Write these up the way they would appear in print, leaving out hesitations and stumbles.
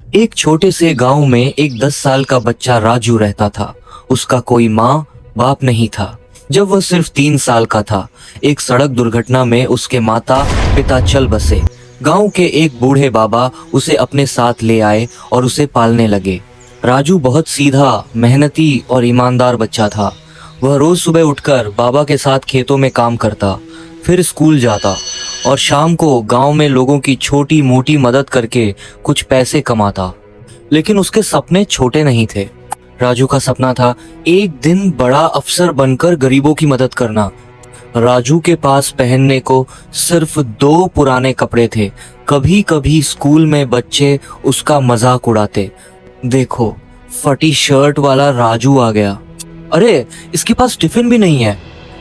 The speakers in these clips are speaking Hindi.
एक छोटे से गांव में एक 10 साल का बच्चा राजू रहता था। उसका कोई माँ बाप नहीं था। जब वह सिर्फ 3 साल का था, एक सड़क दुर्घटना में उसके माता पिता चल बसे। गांव के एक बूढ़े बाबा उसे अपने साथ ले आए और उसे पालने लगे। राजू बहुत सीधा, मेहनती और ईमानदार बच्चा था। वह रोज सुबह उठकर बाबा के साथ खेतों में काम करता, फिर स्कूल जाता और शाम को गांव में लोगों की छोटी मोटी मदद करके कुछ पैसे कमाता। लेकिन उसके सपने छोटे नहीं थे। राजू का सपना था एक दिन बड़ा अफसर बनकर गरीबों की मदद करना। राजू के पास पहनने को सिर्फ 2 पुराने कपड़े थे। कभी कभी स्कूल में बच्चे उसका मजाक उड़ाते, देखो फटी शर्ट वाला राजू आ गया, अरे इसके पास टिफिन भी नहीं है।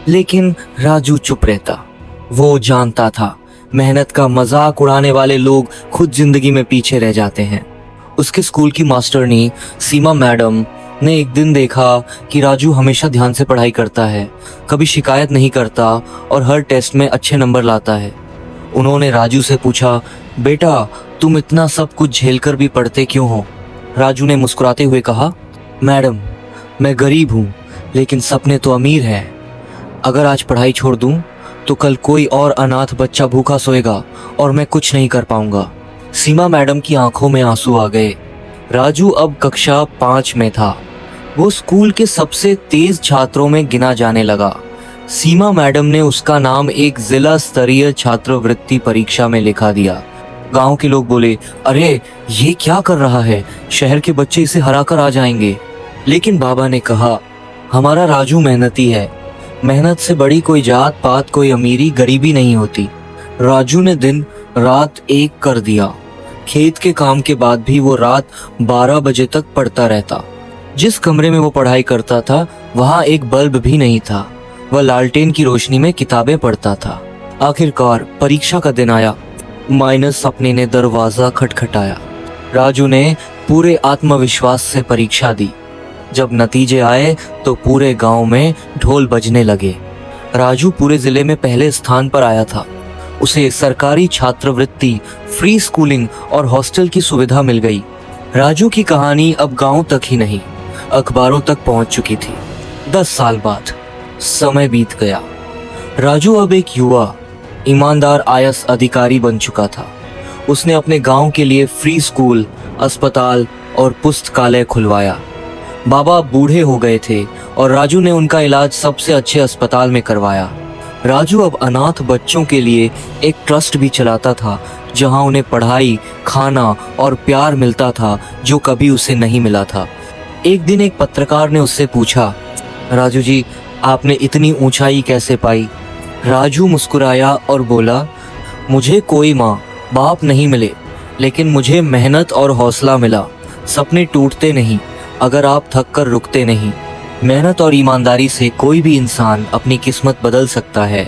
लेकिन राजू चुप रहता। वो जानता था मेहनत का मजाक उड़ाने वाले लोग खुद जिंदगी में पीछे रह जाते हैं। उसके स्कूल की मास्टरनी सीमा मैडम ने एक दिन देखा कि राजू हमेशा ध्यान से पढ़ाई करता है, कभी शिकायत नहीं करता और हर टेस्ट में अच्छे नंबर लाता है। उन्होंने राजू से पूछा, बेटा तुम इतना सब कुछ झेलकर भी पढ़ते क्यों हो? राजू ने मुस्कुराते हुए कहा, मैडम मैं गरीब हूँ लेकिन सपने तो अमीर हैं। अगर आज पढ़ाई छोड़ दूं तो कल कोई और अनाथ बच्चा भूखा सोएगा और मैं कुछ नहीं कर पाऊंगा। सीमा मैडम की आंखों में आंसू आ गए। राजू अब कक्षा 5 में था। वो स्कूल के सबसे तेज छात्रों में गिना जाने लगा। सीमा मैडम ने उसका नाम एक जिला स्तरीय छात्रवृत्ति परीक्षा में लिखा दिया। गांव के लोग बोले, अरे ये क्या कर रहा है, शहर के बच्चे इसे हराकर आ जाएंगे। लेकिन बाबा ने कहा, हमारा राजू मेहनती है। मेहनत से बड़ी कोई जात पात, कोई अमीरी गरीबी नहीं होती। राजू ने दिन रात एक कर दिया। खेत के काम के बाद भी वो रात 12 बजे तक पढ़ता रहता। जिस कमरे में वो पढ़ाई करता था वहां एक बल्ब भी नहीं था। वह लालटेन की रोशनी में किताबें पढ़ता था। आखिरकार परीक्षा का दिन आया। माइनस सपने ने दरवाजा खटखटाया। राजू ने पूरे आत्मविश्वास से परीक्षा दी। जब नतीजे आए तो पूरे गांव में ढोल बजने लगे। राजू पूरे जिले में पहले स्थान पर आया था। उसे सरकारी छात्रवृत्ति, फ्री स्कूलिंग और हॉस्टल की सुविधा मिल गई। राजू की कहानी अब गांव तक ही नहीं, अखबारों तक पहुंच चुकी थी। 10 साल बाद समय बीत गया। राजू अब एक युवा, ईमानदार आईएएस अधिकारी बन चुका था। उसने अपने गांव के लिए फ्री स्कूल, अस्पताल और पुस्तकालय खुलवाया। बाबा बूढ़े हो गए थे और राजू ने उनका इलाज सबसे अच्छे अस्पताल में करवाया। राजू अब अनाथ बच्चों के लिए एक ट्रस्ट भी चलाता था, जहां उन्हें पढ़ाई, खाना और प्यार मिलता था जो कभी उसे नहीं मिला था। एक दिन एक पत्रकार ने उससे पूछा, राजू जी आपने इतनी ऊंचाई कैसे पाई? राजू मुस्कुराया और बोला, मुझे कोई माँ बाप नहीं मिले, लेकिन मुझे मेहनत और हौसला मिला। सपने टूटते नहीं अगर आप थक कर रुकते नहीं। मेहनत और ईमानदारी से कोई भी इंसान अपनी किस्मत बदल सकता है।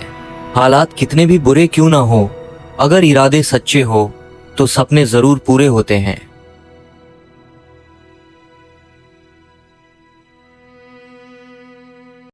हालात कितने भी बुरे क्यों ना हो, अगर इरादे सच्चे हो तो सपने जरूर पूरे होते हैं।